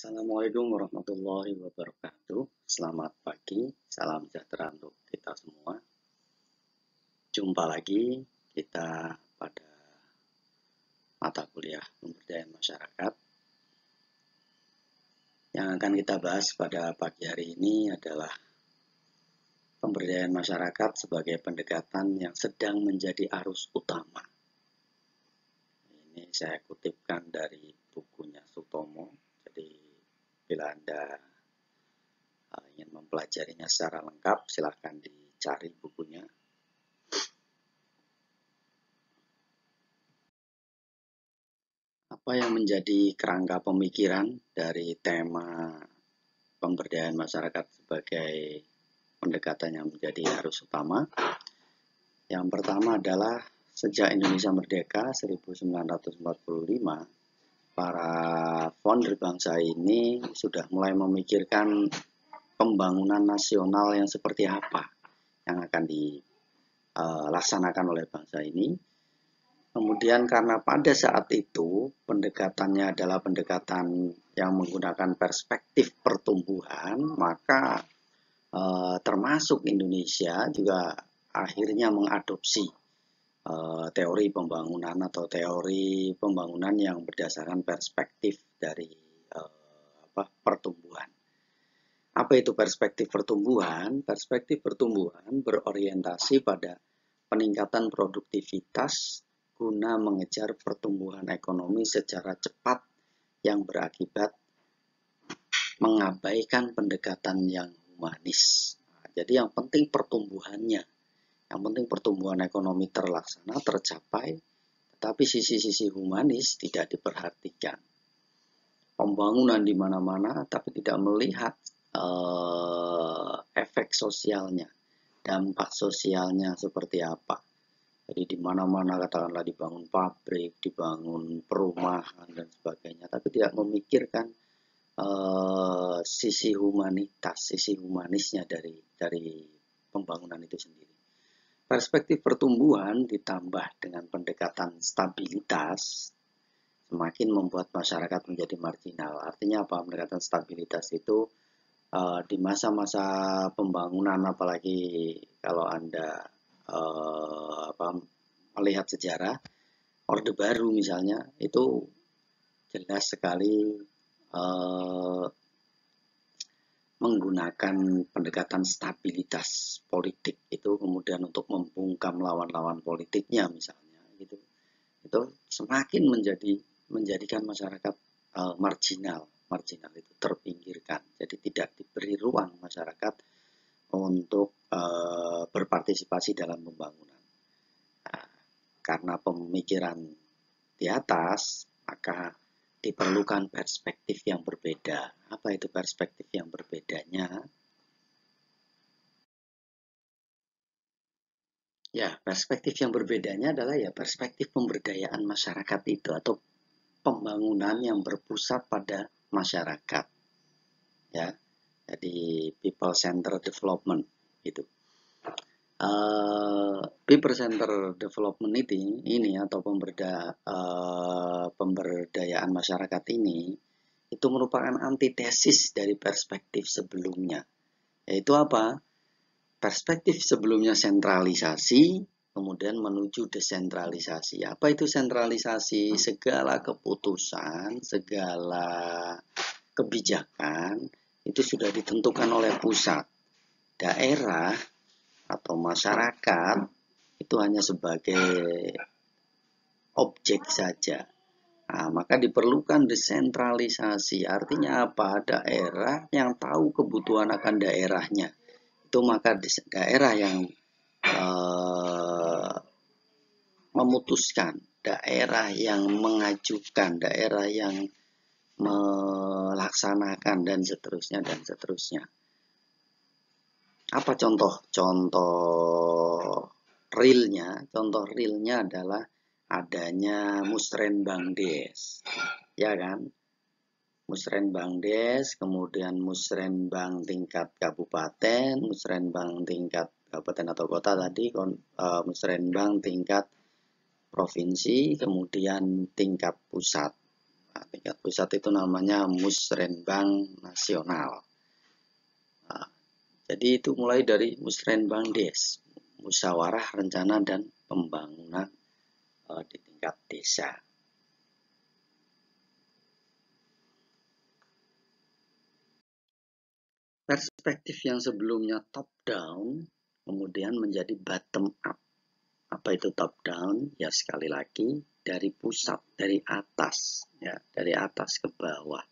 Assalamualaikum warahmatullahi wabarakatuh. Selamat pagi, salam sejahtera untuk kita semua. Jumpa lagi kita pada mata kuliah pemberdayaan masyarakat. Yang akan kita bahas pada pagi hari ini adalah pemberdayaan masyarakat sebagai pendekatan yang sedang menjadi arus utama. Ini saya kutipkan dari bukunya Sutomo. Jadi bila Anda ingin mempelajarinya secara lengkap, silahkan dicari bukunya. Apa yang menjadi kerangka pemikiran dari tema pemberdayaan masyarakat sebagai pendekatan yang menjadi arus utama? Yang pertama adalah sejak Indonesia merdeka 1945, para founder bangsa ini sudah mulai memikirkan pembangunan nasional yang seperti apa yang akan dilaksanakan oleh bangsa ini. Kemudian karena pada saat itu pendekatannya adalah pendekatan yang menggunakan perspektif pertumbuhan, maka termasuk Indonesia juga akhirnya mengadopsi teori pembangunan atau teori pembangunan yang berdasarkan perspektif dari pertumbuhan. Apa itu perspektif pertumbuhan? Perspektif pertumbuhan berorientasi pada peningkatan produktivitas guna mengejar pertumbuhan ekonomi secara cepat yang berakibat mengabaikan pendekatan yang humanis. Jadi yang penting pertumbuhannya, yang penting pertumbuhan ekonomi terlaksana, tercapai, tetapi sisi-sisi humanis tidak diperhatikan. Pembangunan di mana-mana, tapi tidak melihat efek sosialnya, dampak sosialnya seperti apa. Jadi di mana-mana katakanlah dibangun pabrik, dibangun perumahan dan sebagainya, tapi tidak memikirkan sisi humanitas, sisi humanisnya dari pembangunan itu sendiri. Perspektif pertumbuhan ditambah dengan pendekatan stabilitas semakin membuat masyarakat menjadi marginal. Artinya apa? Pendekatan stabilitas itu di masa-masa pembangunan, apalagi kalau Anda melihat sejarah Orde Baru misalnya, itu jelas sekali menggunakan pendekatan stabilitas politik itu kemudian untuk membungkam lawan-lawan politiknya misalnya gitu. Itu semakin menjadikan masyarakat marginal itu terpinggirkan. Jadi tidak diberi ruang masyarakat untuk berpartisipasi dalam pembangunan. Nah, karena pemikiran di atas, maka diperlukan perspektif yang berbeda. Apa itu perspektif yang berbedanya? Ya, perspektif yang berbedanya adalah ya perspektif pemberdayaan masyarakat itu atau pembangunan yang berpusat pada masyarakat. Ya, jadi people centered development gitu. People centered development ini atau pemberdayaan masyarakat ini itu merupakan antitesis dari perspektif sebelumnya. Yaitu apa? Perspektif sebelumnya sentralisasi, kemudian menuju desentralisasi. Apa itu sentralisasi? Segala keputusan, segala kebijakan itu sudah ditentukan oleh pusat. Daerah atau masyarakat itu hanya sebagai objek saja. Nah, maka diperlukan desentralisasi. Artinya apa? Daerah yang tahu kebutuhan akan daerahnya. Itu maka daerah yang memutuskan, daerah yang mengajukan, daerah yang melaksanakan dan seterusnya dan seterusnya. Apa contoh realnya? Contoh realnya adalah adanya Musrenbang Des, ya kan? Musrenbang Des, kemudian Musrenbang tingkat kabupaten, Musrenbang tingkat kabupaten atau kota tadi, Musrenbang tingkat provinsi, kemudian tingkat pusat. Nah, tingkat pusat itu namanya Musrenbang Nasional. Nah, jadi itu mulai dari Musrenbang Des, Musyawarah Rencana dan Pembangunan di tingkat desa. Perspektif yang sebelumnya top down kemudian menjadi bottom up. Apa itu top down? Ya sekali lagi dari pusat, dari atas, ya dari atas ke bawah.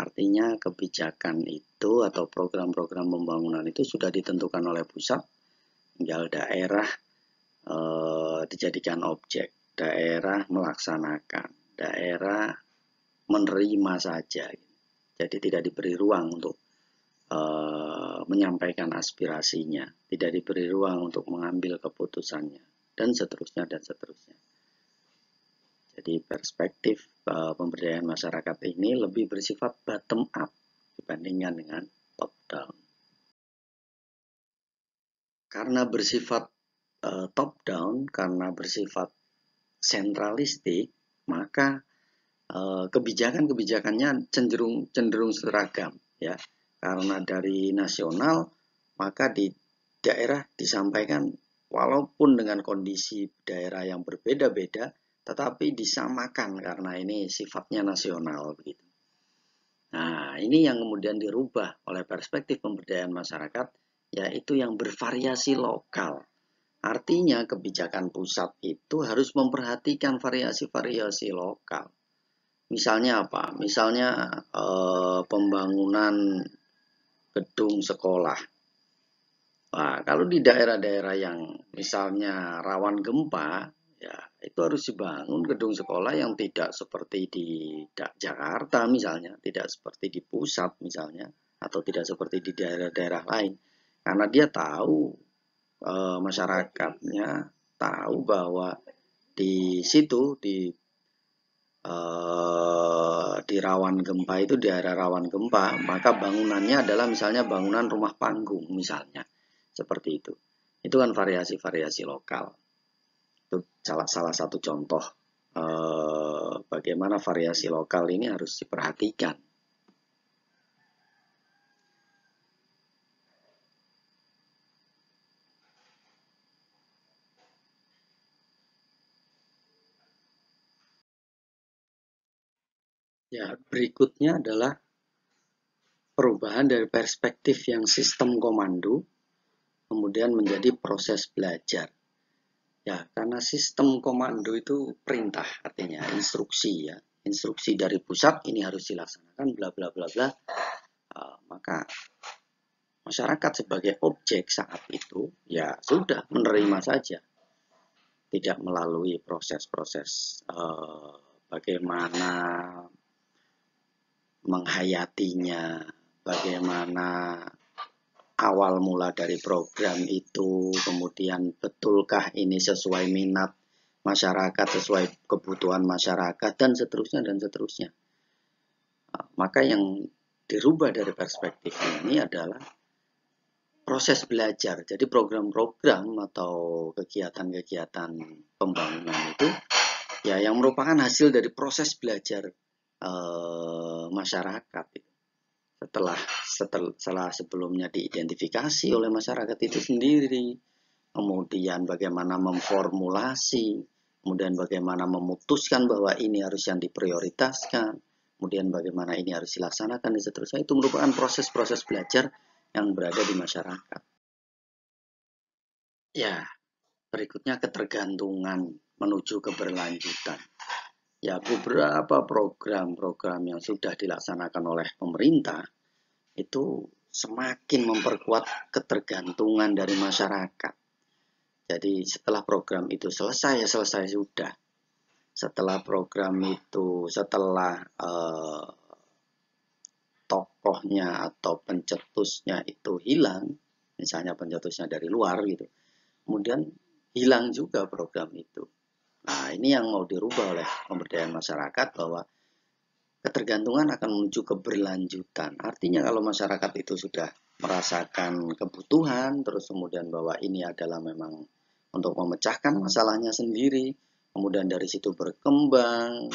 Artinya kebijakan itu atau program-program pembangunan itu sudah ditentukan oleh pusat, tinggal daerah dijadikan objek, daerah melaksanakan, daerah menerima saja. Jadi tidak diberi ruang untuk menyampaikan aspirasinya, tidak diberi ruang untuk mengambil keputusannya, dan seterusnya dan seterusnya. Jadi perspektif pemberdayaan masyarakat ini lebih bersifat bottom up dibandingkan dengan top down. Karena bersifat top down, karena bersifat sentralistik, maka kebijakan-kebijakannya cenderung seragam, ya. Karena dari nasional, maka di daerah disampaikan walaupun dengan kondisi daerah yang berbeda-beda, tetapi disamakan karena ini sifatnya nasional begitu. Nah, ini yang kemudian dirubah oleh perspektif pemberdayaan masyarakat, yaitu yang bervariasi lokal. Artinya kebijakan pusat itu harus memperhatikan variasi-variasi lokal. Misalnya apa? Misalnya pembangunan gedung sekolah. Nah, kalau di daerah-daerah yang misalnya rawan gempa, ya itu harus dibangun gedung sekolah yang tidak seperti di Jakarta misalnya, tidak seperti di pusat misalnya, atau tidak seperti di daerah-daerah lain. Karena dia tahu, masyarakatnya tahu bahwa di situ, di rawan gempa itu, di daerah rawan gempa, maka bangunannya adalah misalnya bangunan rumah panggung misalnya. Seperti itu. Itu kan variasi-variasi lokal. Itu salah satu contoh bagaimana variasi lokal ini harus diperhatikan. Ya, berikutnya adalah perubahan dari perspektif yang sistem komando kemudian menjadi proses belajar. Ya, karena sistem komando itu perintah, artinya instruksi, ya. Instruksi dari pusat ini harus dilaksanakan bla bla bla bla. Maka masyarakat sebagai objek saat itu ya sudah menerima saja, tidak melalui proses-proses bagaimana menghayatinya, bagaimana awal mula dari program itu, kemudian betulkah ini sesuai minat masyarakat, sesuai kebutuhan masyarakat, dan seterusnya dan seterusnya. Maka yang dirubah dari perspektif ini adalah proses belajar. Jadi program-program atau kegiatan-kegiatan pembangunan itu ya yang merupakan hasil dari proses belajar masyarakat. Setelah sebelumnya diidentifikasi oleh masyarakat itu sendiri, kemudian bagaimana memformulasi, kemudian bagaimana memutuskan bahwa ini harus yang diprioritaskan, kemudian bagaimana ini harus dilaksanakan, dan seterusnya. Itu merupakan proses-proses belajar yang berada di masyarakat. Ya, berikutnya ketergantungan menuju keberlanjutan. Ya, beberapa program-program yang sudah dilaksanakan oleh pemerintah itu semakin memperkuat ketergantungan dari masyarakat. Jadi setelah program itu selesai, ya selesai sudah. Setelah program itu, setelah tokohnya atau pencetusnya itu hilang, misalnya pencetusnya dari luar gitu, kemudian hilang juga program itu. Nah, ini yang mau dirubah oleh pemberdayaan masyarakat, bahwa ketergantungan akan menuju keberlanjutan. Artinya kalau masyarakat itu sudah merasakan kebutuhan, terus kemudian bahwa ini adalah memang untuk memecahkan masalahnya sendiri, kemudian dari situ berkembang,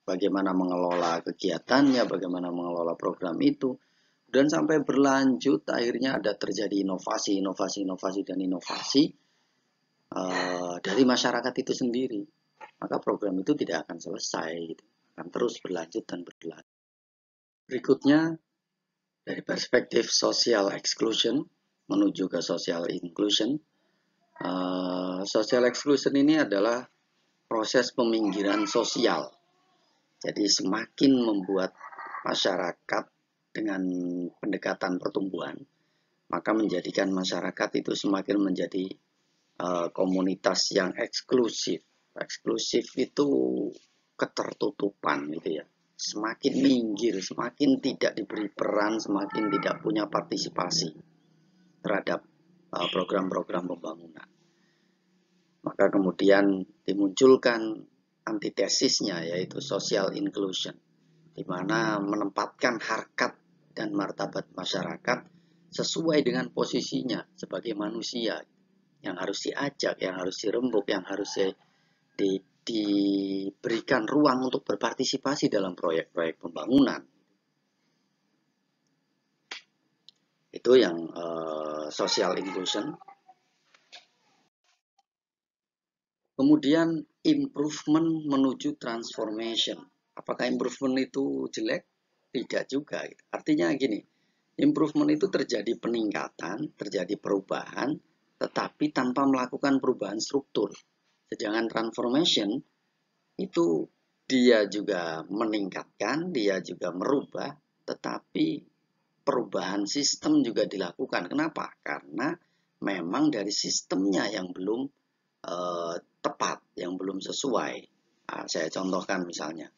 bagaimana mengelola kegiatannya, bagaimana mengelola program itu, dan sampai berlanjut akhirnya ada terjadi inovasi dari masyarakat itu sendiri. Maka program itu tidak akan selesai, gitu. Akan terus berlanjut dan berlanjut. Berikutnya, dari perspektif social exclusion menuju ke social inclusion. Social exclusion ini adalah proses peminggiran sosial. Jadi semakin membuat masyarakat dengan pendekatan pertumbuhan, maka menjadikan masyarakat itu semakin menjadi komunitas yang eksklusif. Eksklusif itu ketertutupan gitu ya. Semakin minggir, semakin tidak diberi peran, semakin tidak punya partisipasi terhadap program-program pembangunan. Maka kemudian dimunculkan antitesisnya, yaitu social inclusion, di mana menempatkan harkat dan martabat masyarakat sesuai dengan posisinya sebagai manusia yang harus diajak, yang harus dirembuk, yang harus diberikan ruang untuk berpartisipasi dalam proyek-proyek pembangunan. Itu yang social inclusion. Kemudian improvement menuju transformation. Apakah improvement itu jelek? Tidak juga. Artinya gini, improvement itu terjadi peningkatan, terjadi perubahan, tetapi tanpa melakukan perubahan struktur. Sedangkan transformation itu dia juga meningkatkan, dia juga merubah, tetapi perubahan sistem juga dilakukan. Kenapa? Karena memang dari sistemnya yang belum tepat, yang belum sesuai. Nah, saya contohkan misalnya,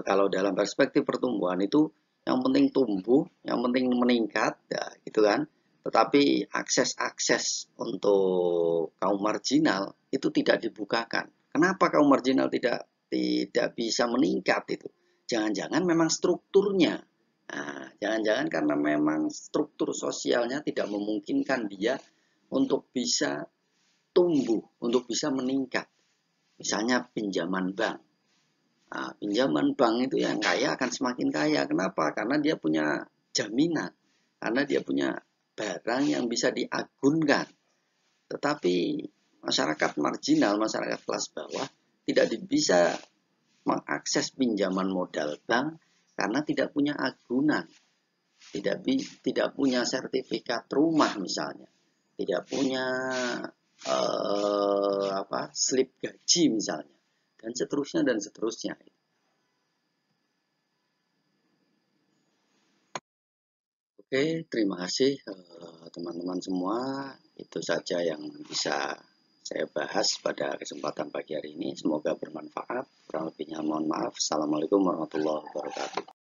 kalau dalam perspektif pertumbuhan itu yang penting tumbuh, yang penting meningkat, ya, gitu kan. Tetapi akses-akses untuk kaum marginal itu tidak dibukakan. Kenapa kaum marginal tidak bisa meningkat itu? Jangan-jangan memang strukturnya. Nah, jangan-jangan karena memang struktur sosialnya tidak memungkinkan dia untuk bisa tumbuh, untuk bisa meningkat. Misalnya pinjaman bank. Nah, pinjaman bank itu yang kaya akan semakin kaya. Kenapa? Karena dia punya jaminan. Karena dia punya barang yang bisa diagunkan. Tetapi masyarakat marginal, masyarakat kelas bawah tidak bisa mengakses pinjaman modal bank karena tidak punya agunan. Tidak punya sertifikat rumah misalnya. Tidak punya slip gaji misalnya. Dan seterusnya dan seterusnya. Oke, terima kasih teman-teman semua. Itu saja yang bisa saya bahas pada kesempatan pagi hari ini. Semoga bermanfaat. Kurang lebihnya mohon maaf. Assalamualaikum warahmatullahi wabarakatuh.